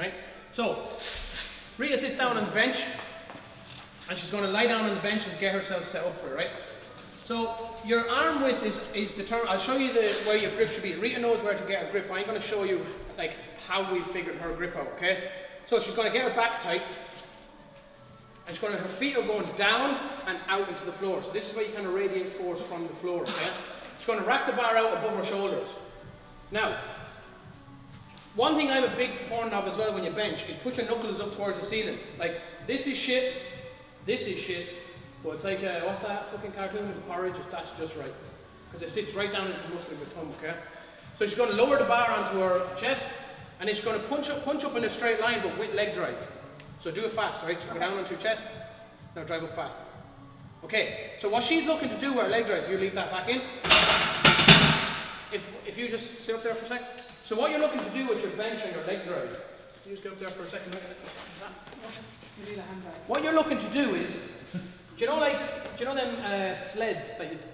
right? So, Rita sits down on the bench, and she's going to lie down on the bench and get herself set up for it, right? So, your arm width is determined. I'll show you where your grip should be. Rita knows where to get her grip. I'm going to show you like how we figured her grip out, okay? So she's going to get her back tight, and her feet are going down and out into the floor. So this is where you kind of radiate force from the floor, okay? She's going to rack the bar out above her shoulders. Now, one thing I'm a big proponent of as well when you bench is put your knuckles up towards the ceiling. Like, this is shit, but it's like, what's that fucking cartoon with the porridge? That's just right. Because it sits right down into the muscle of your thumb, okay? So she's going to lower the bar onto her chest, and then she's going to punch up in a straight line, but with leg drive. So do it fast, right? So go down onto your chest, now drive up fast. Okay, so what she's looking to do with her leg drive, you leave that back in. If you just sit up there for a sec. So what you're looking to do with your bench and your leg drive, you just get up there for a second. What you're looking to do is, do you know them sleds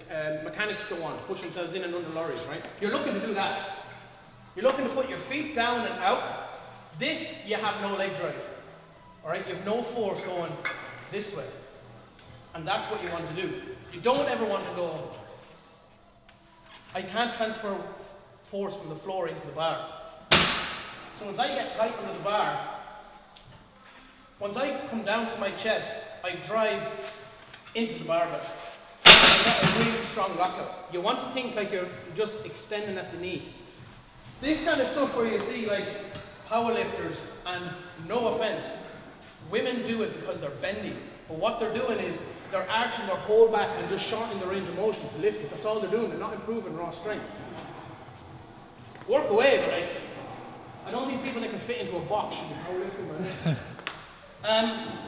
that mechanics go on to push themselves in and under lorries, right? You're looking to do that. You're looking to put your feet down and out. This, you have no leg drive. All right, you have no force going this way. And that's what you want to do. You don't ever want to go, I can't transfer force from the floor into the bar. So once I get tight under the bar, once I come down to my chest, I drive into the barbell. I get a really strong lockout. You want to think like you're just extending at the knee. This kind of stuff where you see like powerlifters, and no offense, women do it because they're bending. But what they're doing is they're arching their whole back and just shortening the range of motion to lift it. That's all they're doing. They're not improving raw strength. Work away, but like, I don't think people that can fit into a box should be powerlifting, man.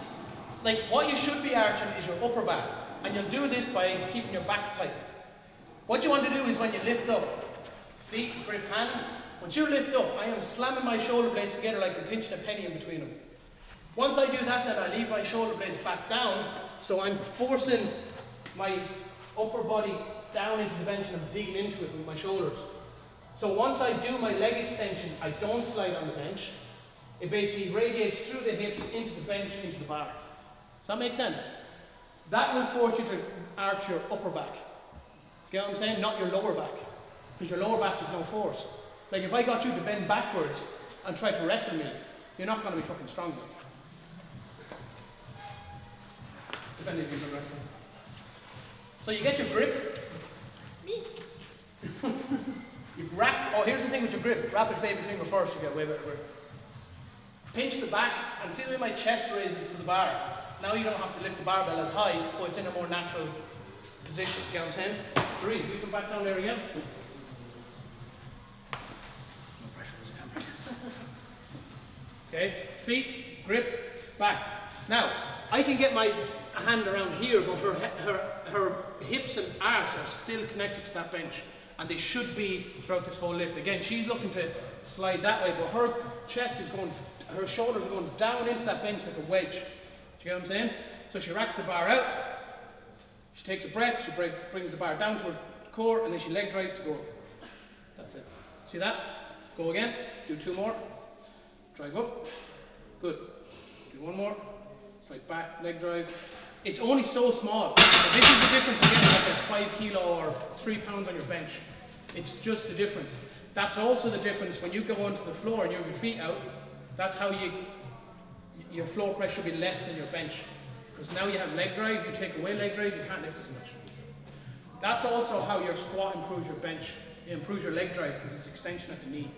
Like, what you should be arching is your upper back. And you'll do this by keeping your back tight. What you want to do is when you lift up, feet, grip, hands, once you lift up, I am slamming my shoulder blades together like I'm pinching a penny in between them. Once I do that, then I leave my shoulder blades back down, so I'm forcing my upper body down into the bench and I'm digging into it with my shoulders. So once I do my leg extension, I don't slide on the bench. It basically radiates through the hips, into the bench, into the bar. Does that make sense? That will force you to arch your upper back. Get what I'm saying? Not your lower back. Because your lower back has no force. Like if I got you to bend backwards and try to wrestle me, you're not going to be fucking strong. If any of you can wrestle. So you get your grip. You wrap, oh here's the thing with your grip. Rapid baby finger first, you get way better grip. Pinch the back, and see the way my chest raises to the bar. Now you don't have to lift the barbell as high, but it's in a more natural position. You get what I'm saying? Breathe. You come back down there again. No pressure as a camera. Okay, feet, grip, back. Now, I can get my hand around here, but her hips and arse are still connected to that bench. And they should be throughout this whole lift. Again, she's looking to slide that way, but her chest is going, her shoulders are going down into that bench like a wedge. Do you get what I'm saying? So she racks the bar out, she takes a breath, she brings the bar down to her core, and then she leg drives to go up. That's it. See that? Go again, do two more, drive up, good. Do one more, slide back, leg drive. It's only so small. But this is the difference of getting like a 5 kilo or 3 pounds on your bench. It's just the difference. That's also the difference when you go onto the floor and you have your feet out. That's how your floor press should be less than your bench. Because now you have leg drive, you take away leg drive, you can't lift as much. That's also how your squat improves your bench. It improves your leg drive because it's extension at the knee.